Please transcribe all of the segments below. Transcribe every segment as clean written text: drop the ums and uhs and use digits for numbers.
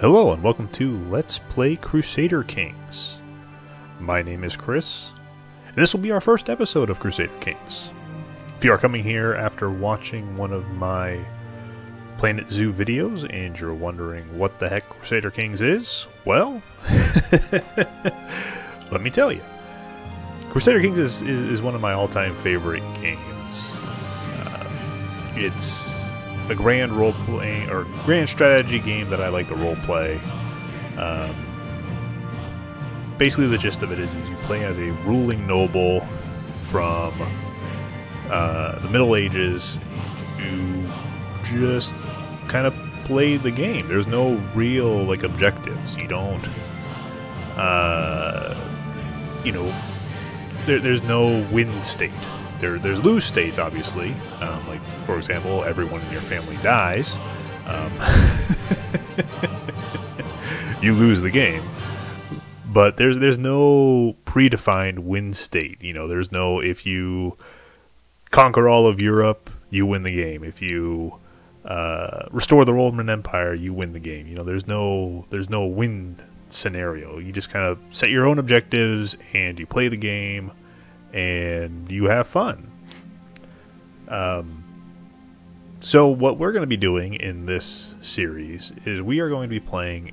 Hello and welcome to Let's Play Crusader Kings. My name is Chris, and this will be our first episode of Crusader Kings. If you are coming here after watching one of my Planet Zoo videos and you're wondering what the heck Crusader Kings is, well, let me tell you. Crusader Kings is one of my all-time favorite games. It's a grand role-playing or grand strategy game that I like to role-play. Basically, the gist of it is you play as a ruling noble from the Middle Ages who just kind of play the game. There's no real like objectives. You don't, there's no win state. There's lose states, obviously. Like, for example, everyone in your family dies. You lose the game. But there's no predefined win state. You know, there's no, if you conquer all of Europe, you win the game. If you restore the Roman Empire, you win the game. You know, there's no win scenario. You just kind of set your own objectives and you play the game. And you have fun. So what we're going to be doing in this series is we are going to be playing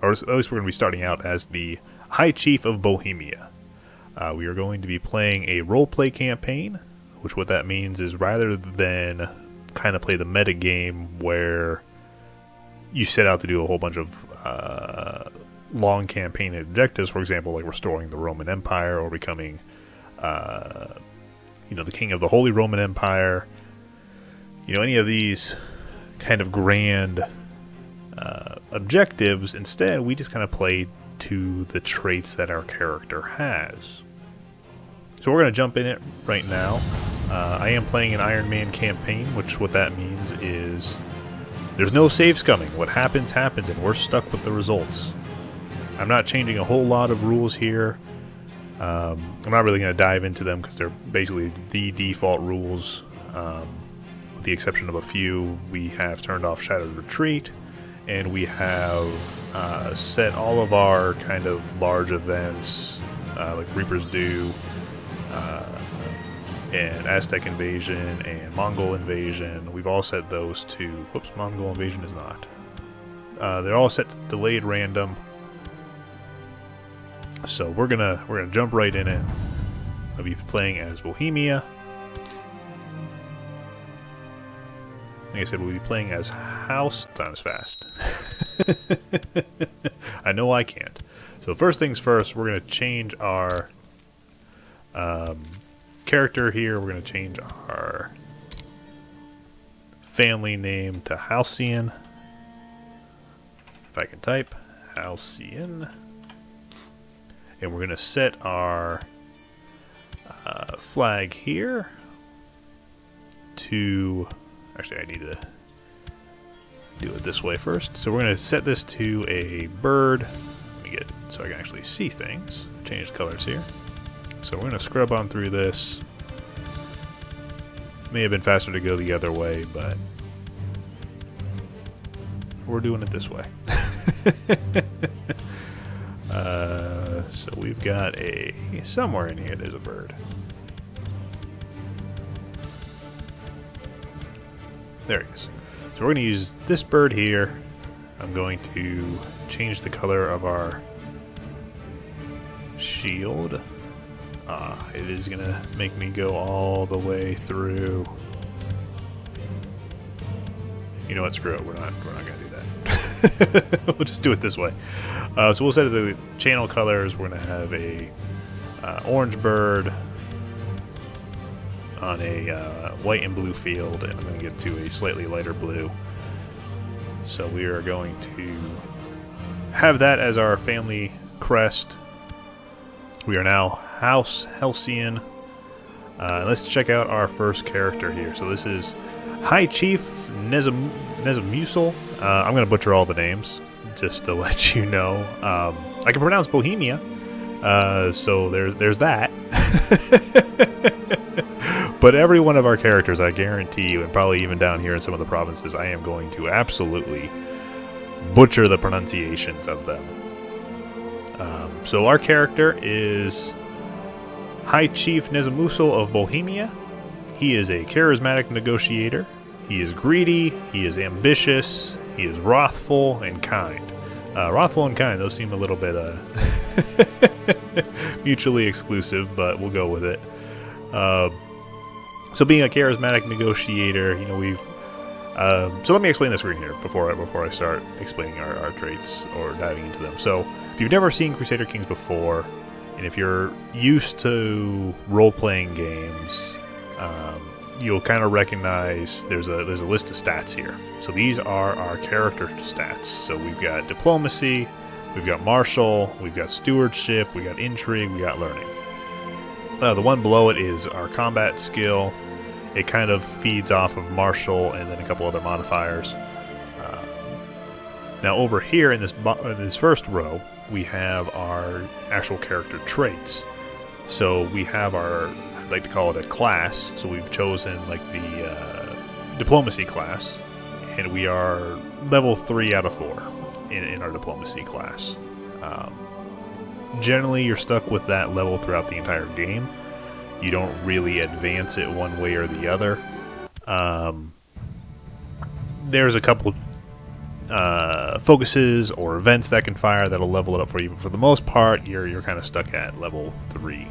or at least we're going to be starting out as the High Chief of Bohemia. We are going to be playing a roleplay campaign, which what that means is rather than kind of play the meta game where you set out to do a whole bunch of long campaign objectives, for example, like restoring the Roman Empire or becoming, the king of the Holy Roman Empire. You know, any of these kind of grand objectives. Instead, we just kind of play to the traits that our character has. So we're going to jump in it right now. I am playing an Iron Man campaign, which what that means is there's no saves coming. What happens, happens, and we're stuck with the results. I'm not changing a whole lot of rules here. I'm not really going to dive into them because they're basically the default rules. With the exception of a few, we have turned off Shattered Retreat, and we have set all of our kind of large events, like Reaper's Due, and Aztec Invasion, and Mongol Invasion. We've all set those to... Whoops, Mongol Invasion is not. They're all set to delayed random. So we're gonna jump right in it. I'll be playing as Bohemia. Like I said, we'll be playing as House. Not as fast. I know I can't. So first things first, we're gonna change our character here. We're gonna change our family name to Halcyon. If I can type, Halcyon. And we're going to set our flag here to... Actually, I need to do it this way first. So we're going to set this to a bird. Let me get it so I can actually see things. Change the colors here. So we're going to scrub on through this. May have been faster to go the other way, but we're doing it this way. So we've got somewhere in here there's a bird. There he is. So we're going to use this bird here. I'm going to change the color of our shield. It is going to make me go all the way through. You know what, screw it, we're not going to do that. We'll just do it this way. So we'll set the channel colors. We're going to have a orange bird on a white and blue field, and I'm going to get to a slightly lighter blue. So we are going to have that as our family crest. We are now House Halcyon. Let's check out our first character here. So this is High Chief Nezamusel. I'm going to butcher all the names, just to let you know. I can pronounce Bohemia, so there's that. But every one of our characters, I guarantee you, and probably even down here in some of the provinces, I am going to absolutely butcher the pronunciations of them. So our character is High Chief Nezamuso of Bohemia. He is a charismatic negotiator. He is greedy, he is ambitious, he is wrathful, and kind. Wrathful and kind, those seem a little bit mutually exclusive, but we'll go with it. So being a charismatic negotiator, you know, we've... so let me explain the screen here before I start explaining our traits or diving into them. So if you've never seen Crusader Kings before, and if you're used to role-playing games, you'll kind of recognize there's a list of stats here. So these are our character stats. So we've got diplomacy, we've got martial, we've got stewardship, we got intrigue, we got learning. The one below it is our combat skill. It kind of feeds off of martial and then a couple other modifiers. Now over here in this first row, we have our actual character traits. So we have our, I'd like to call it a class. So we've chosen like the diplomacy class, and we are level 3 out of 4 in our diplomacy class. Generally, you're stuck with that level throughout the entire game. You don't really advance it one way or the other. There's a couple focuses or events that can fire that'll level it up for you, but for the most part, you're kind of stuck at level 3,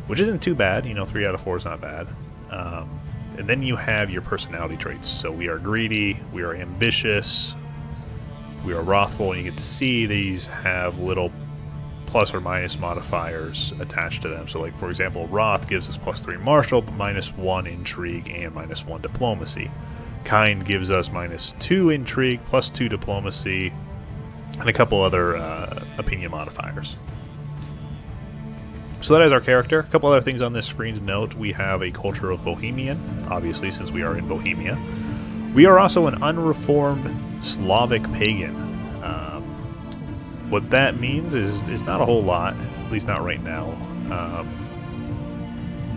which isn't too bad. You know, 3 out of 4 is not bad. And then you have your personality traits. So we are greedy, we are ambitious, we are wrathful, and you can see these have little plus or minus modifiers attached to them. So like, for example, wrath gives us +3 martial, but -1 intrigue and -1 diplomacy. Kind gives us -2 intrigue, +2 diplomacy, and a couple other opinion modifiers. So that is our character. A couple other things on this screen to note. We have a culture of Bohemian, obviously, since we are in Bohemia. We are also an unreformed Slavic pagan. What that means is not a whole lot, at least not right now.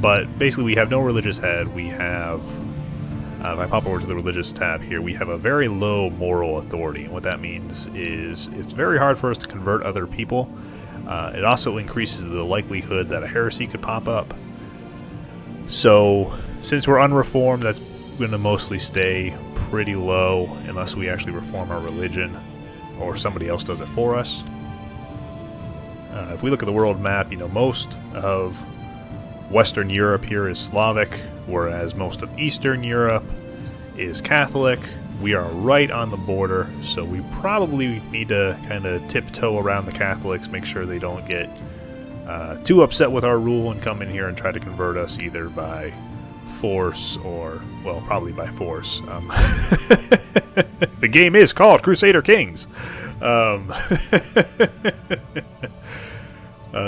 But basically, we have no religious head. We have, if I pop over to the religious tab here, we have a very low moral authority. And what that means is it's very hard for us to convert other people. It also increases the likelihood that a heresy could pop up. So, since we're unreformed, that's going to mostly stay pretty low unless we actually reform our religion or somebody else does it for us. If we look at the world map, you know, most of Western Europe here is Slavic, whereas most of Eastern Europe is Catholic. We are right on the border, so we probably need to kind of tiptoe around the Catholics, make sure they don't get too upset with our rule and come in here and try to convert us either by force or, well, probably by force. The game is called Crusader Kings.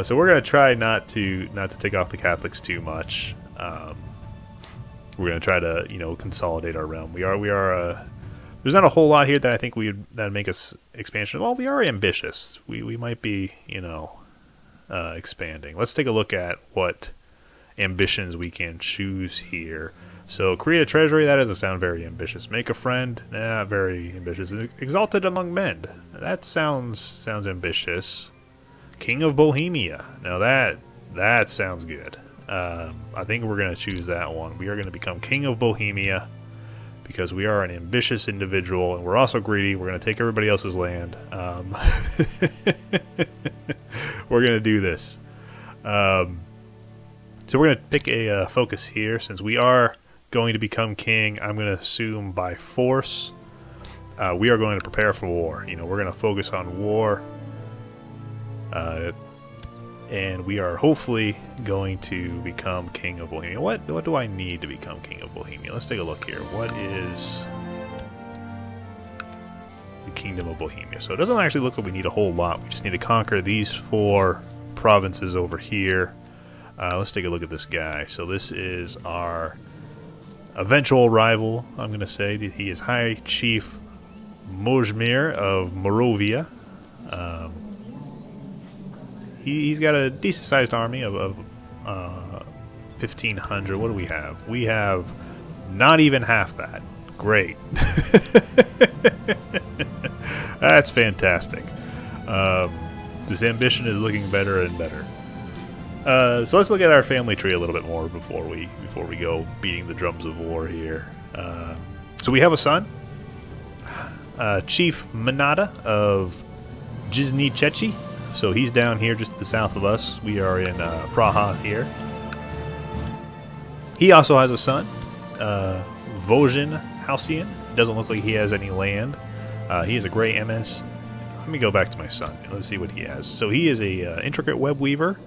So we're going to try not to take off the Catholics too much. We're going to try to, you know, consolidate our realm. We are. There's not a whole lot here that I think that'd make us expansion. Well, we are ambitious. We might be, you know, expanding. Let's take a look at what ambitions we can choose here. So create a treasury, that doesn't sound very ambitious. Make a friend, not very ambitious. Exalted among men, that sounds ambitious. King of Bohemia, now that sounds good. I think we're going to choose that one. We are going to become King of Bohemia because we are an ambitious individual and we're also greedy. We're going to take everybody else's land. We're going to do this. So we're going to pick a focus here. Since we are going to become king, I'm going to assume by force. We are going to prepare for war. You know, we're going to focus on war. And we are hopefully going to become king of Bohemia. What do I need to become king of Bohemia? Let's take a look here. What is the kingdom of Bohemia? So it doesn't actually look like we need a whole lot. We just need to conquer these 4 provinces over here. Let's take a look at this guy. So this is our eventual rival, I'm going to say. He is High Chief Mojmir of Moravia. He's got a decent-sized army of 1,500. What do we have? We have not even half that. Great. That's fantastic. This ambition is looking better and better. So let's look at our family tree a little bit more before we go beating the drums of war here. So we have a son, Chief Manada of Jizny Chechi. So he's down here just to the south of us. We are in Praha here. He also has a son, Vojan Halcyon. Doesn't look like he has any land. He is a gray MS. Let me go back to my son. Let's see what he has. So he is a intricate web weaver.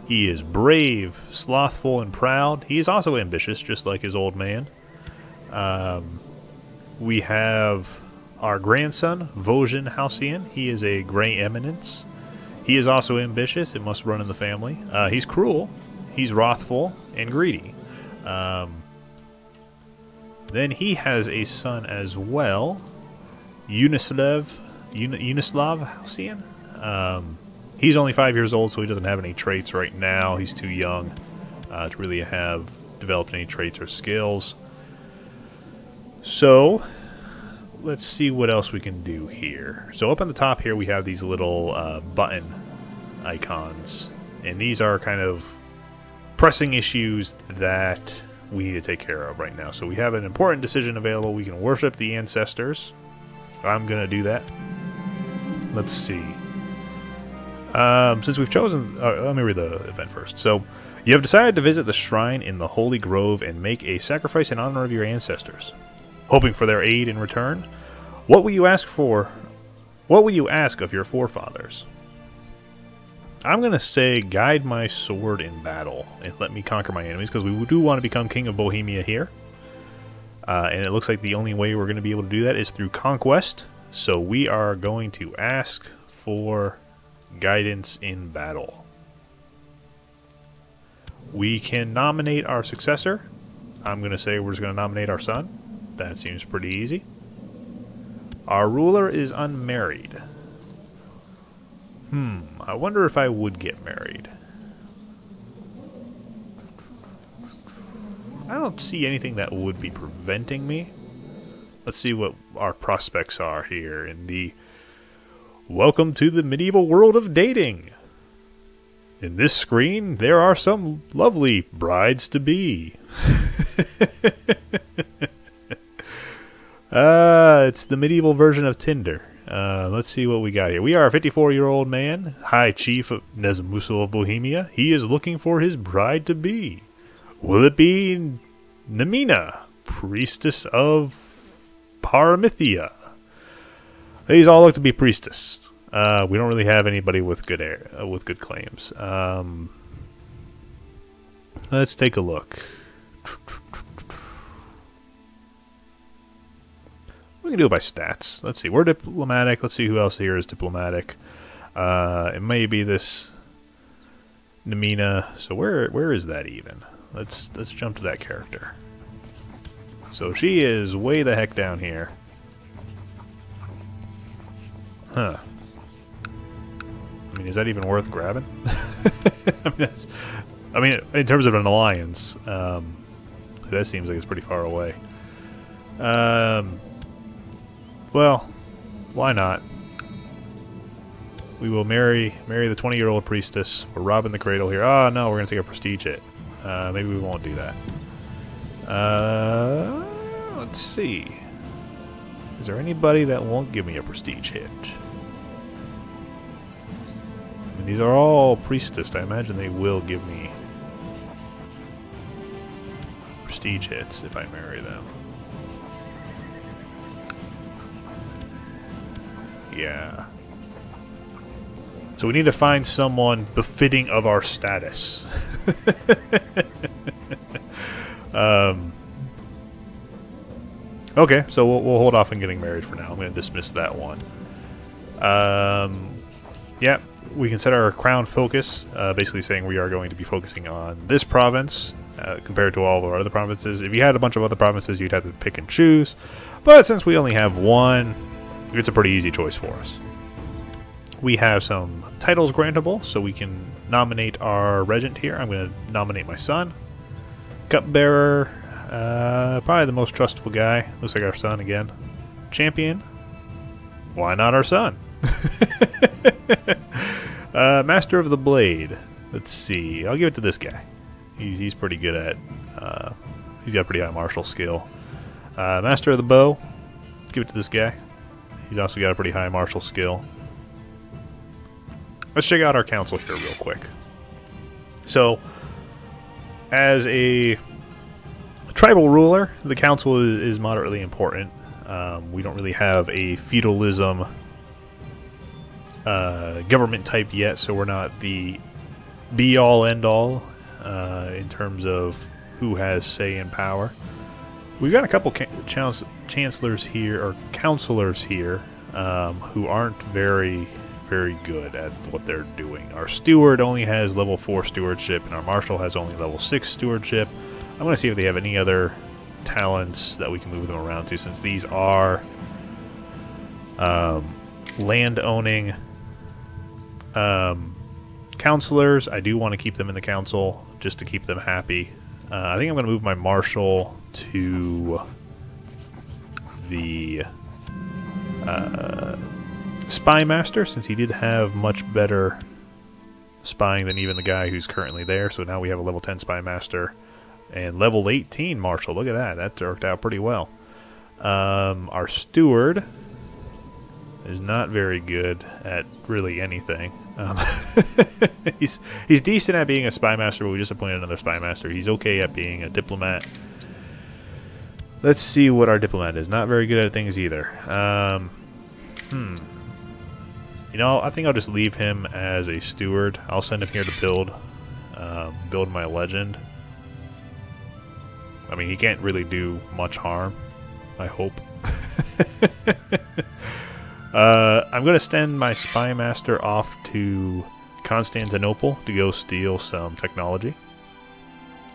He is brave, slothful, and proud. He is also ambitious, just like his old man. We have our grandson, Vojan Halcyon. He is a gray eminence. He is also ambitious. It must run in the family. He's cruel. He's wrathful and greedy. Then he has a son as well, Unislav Halcyon. He's only 5 years old, so he doesn't have any traits right now. He's too young to really have developed any traits or skills. So, let's see what else we can do here. So up on the top here we have these little button icons. And these are kind of pressing issues that we need to take care of right now. So we have an important decision available. We can worship the ancestors. I'm going to do that. Let's see. Since we've chosen... let me read the event first. So, you have decided to visit the shrine in the Holy Grove and make a sacrifice in honor of your ancestors. Hoping for their aid in return, what will you ask for? What will you ask of your forefathers? I'm going to say, guide my sword in battle and let me conquer my enemies, because we do want to become King of Bohemia here. And it looks like the only way we're going to be able to do that is through conquest. So we are going to ask for guidance in battle. We can nominate our successor. I'm going to say we're just going to nominate our son. That seems pretty easy. Our ruler is unmarried. I wonder if I would get married. I don't see anything that would be preventing me. Let's see what our prospects are here in the Welcome to the Medieval World of Dating. In this screen, there are some lovely brides-to-be. It's the medieval version of Tinder. Let's see what we got here. We are a 54-year-old man, High Chief of Nezamuso of Bohemia. He is looking for his bride-to-be. Will it be Nemina, priestess of Paramithia? These all look to be priestess. We don't really have anybody with good claims. Let's take a look. We can do it by stats. Let's see. We're diplomatic. Let's see who else here is diplomatic. It may be this Nemina. So where is that even? Let's jump to that character. So she is way the heck down here. Huh. I mean, is that even worth grabbing? I mean, in terms of an alliance, that seems like it's pretty far away. Well, why not? We will marry the 20-year-old priestess. We're robbing the cradle here. Oh, no, we're going to take a prestige hit. Maybe we won't do that. Let's see. Is there anybody that won't give me a prestige hit? I mean, these are all priestess. I imagine they will give me prestige hits if I marry them. Yeah. So we need to find someone befitting of our status. Okay, so we'll hold off on getting married for now. I'm going to dismiss that one. Yeah, we can set our crown focus, basically saying we are going to be focusing on this province compared to all of our other provinces. If you had a bunch of other provinces, you'd have to pick and choose. But since we only have one, it's a pretty easy choice for us. We have some titles grantable, so we can nominate our regent here. I'm going to nominate my son. Cupbearer, probably the most trustful guy. Looks like our son again. Champion. Why not our son? Master of the Blade. Let's see. I'll give it to this guy. He's pretty good at... he's got pretty high martial skill. Master of the Bow. Give it to this guy. He's also got a pretty high martial skill. Let's check out our council here real quick. So, as a tribal ruler, the council is moderately important. We don't really have a feudalism government type yet, so we're not the be-all, end-all in terms of who has say and power. We've got a couple chancellors here, or counselors here, who aren't very good at what they're doing. Our steward only has level 4 stewardship, and our marshal has only level 6 stewardship. I'm going to see if they have any other talents that we can move them around to, since these are land-owning counselors. I do want to keep them in the council just to keep them happy. I think I'm going to move my marshal to the spy master, since he did have much better spying than even the guy who's currently there. So now we have a level 10 spy master and level 18 marshal. Look at that. That worked out pretty well. Our steward is not very good at really anything. He's decent at being a spy master, but we just appointed another spy master. He's okay at being a diplomat. Let's see what our diplomat is. Not very good at things either. You know, I think I'll just leave him as a steward. I'll send him here to build my legend. I mean, he can't really do much harm, I hope. I'm going to send my spy master off to Constantinople to go steal some technology,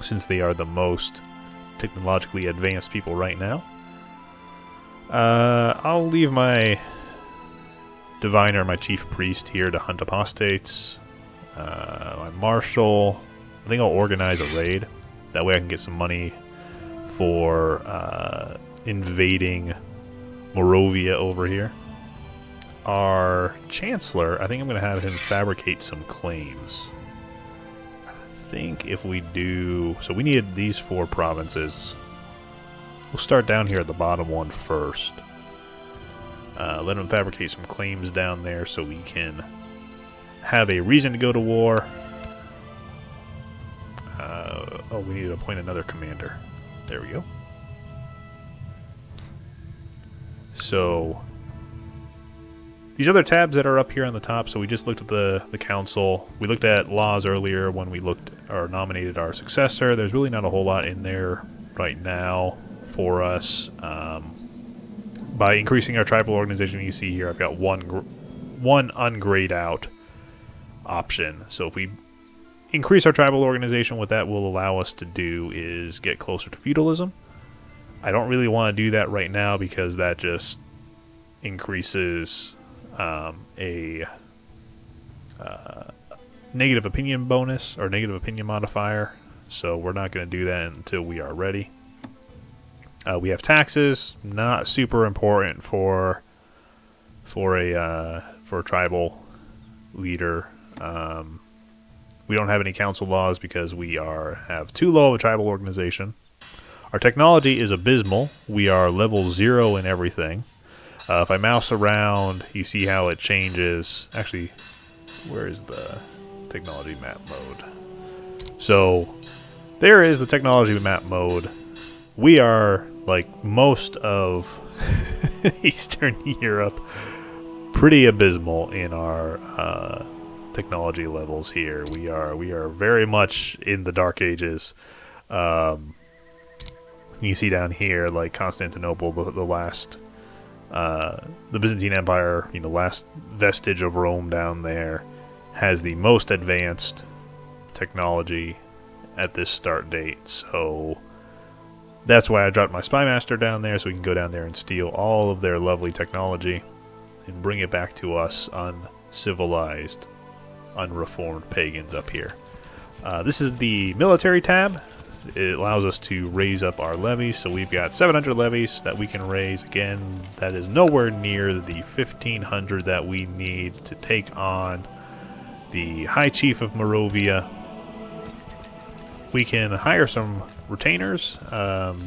since they are the most technologically advanced people right now. I'll leave my diviner, my chief priest here to hunt apostates. My marshal, I think I'll organize a raid. That way I can get some money for invading Moravia over here. Our chancellor, I think I'm going to have him fabricate some claims. I think if we do... So we needed these 4 provinces. We'll start down here at the bottom one first. Let him fabricate some claims down there so we can have a reason to go to war. Oh, we need to appoint another commander. There we go. So... these other tabs that are up here on the top, so we just looked at the council. We looked at laws earlier when we looked or nominated our successor. There's really not a whole lot in there right now for us. By increasing our tribal organization, you see here I've got one ungrayed out option. So if we increase our tribal organization, what that will allow us to do is get closer to feudalism. I don't really want to do that right now because that just increases... a negative opinion bonus or negative opinion modifier, so we're not going to do that until we are ready. We have taxes, not super important for a tribal leader. We don't have any council laws because we have too low of a tribal organization. Our technology is abysmal. We are level 0 in everything. If I mouse around, you see how it changes. Actually, where is the technology map mode? So, there is the technology map mode. We are, like most of Eastern Europe, pretty abysmal in our technology levels here. We are very much in the Dark Ages. You see down here, like Constantinople, the last... the Byzantine Empire, the last vestige of Rome down there, has the most advanced technology at this start date. So that's why I dropped my spy master down there, so we can go down there and steal all of their lovely technology and bring it back to us uncivilized, unreformed pagans up here. This is the military tab. it allows us to raise up our levies. So we've got 700 levies that we can raise. Again, that is nowhere near the 1,500 that we need to take on the High Chief of Moravia. We can hire some retainers.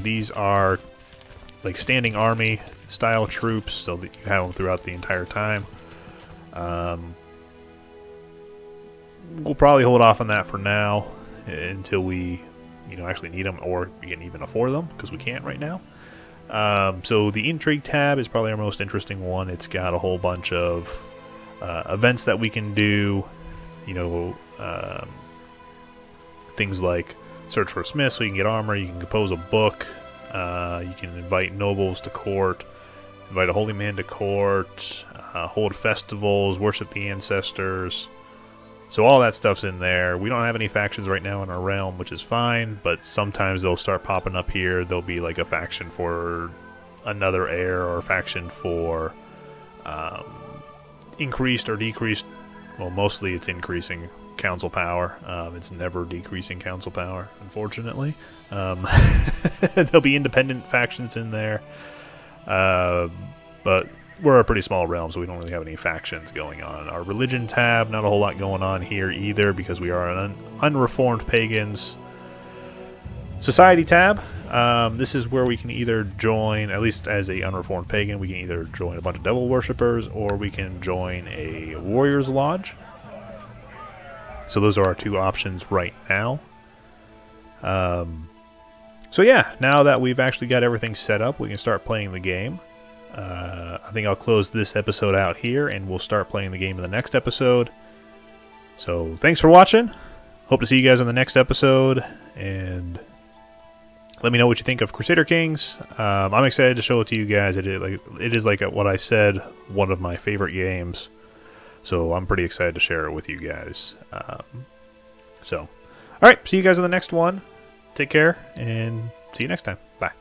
These are like standing army style troops, so that you have them throughout the entire time. We'll probably hold off on that for now until we, actually need them, or we can even afford them, because we can't right now. So the intrigue tab is probably our most interesting one. It's got a whole bunch of events that we can do. Things like search for a smith so you can get armor, you can compose a book, you can invite nobles to court, invite a holy man to court, hold festivals, worship the ancestors. So all that stuff's in there. We don't have any factions right now in our realm, which is fine, but sometimes they'll start popping up here. There'll be like a faction for another heir, or a faction for increased or decreased. Well, mostly it's increasing council power. It's never decreasing council power, unfortunately. There'll be independent factions in there, but we're a pretty small realm, so we don't really have any factions going on. Our religion tab, not a whole lot going on here either, because we are an unreformed pagans. Society tab, this is where we can either join, at least as a unreformed pagan, we can either join a bunch of devil worshippers, or we can join a warriors lodge. So those are our two options right now. So yeah, now that we've actually got everything set up, we can start playing the game. I think I'll close this episode out here, and we'll start playing the game in the next episode. So thanks for watching. Hope to see you guys in the next episode, and let me know what you think of Crusader Kings. I'm excited to show it to you guys. It is like what I said, one of my favorite games. So I'm pretty excited to share it with you guys. Alright, see you guys in the next one. Take care, and see you next time. Bye.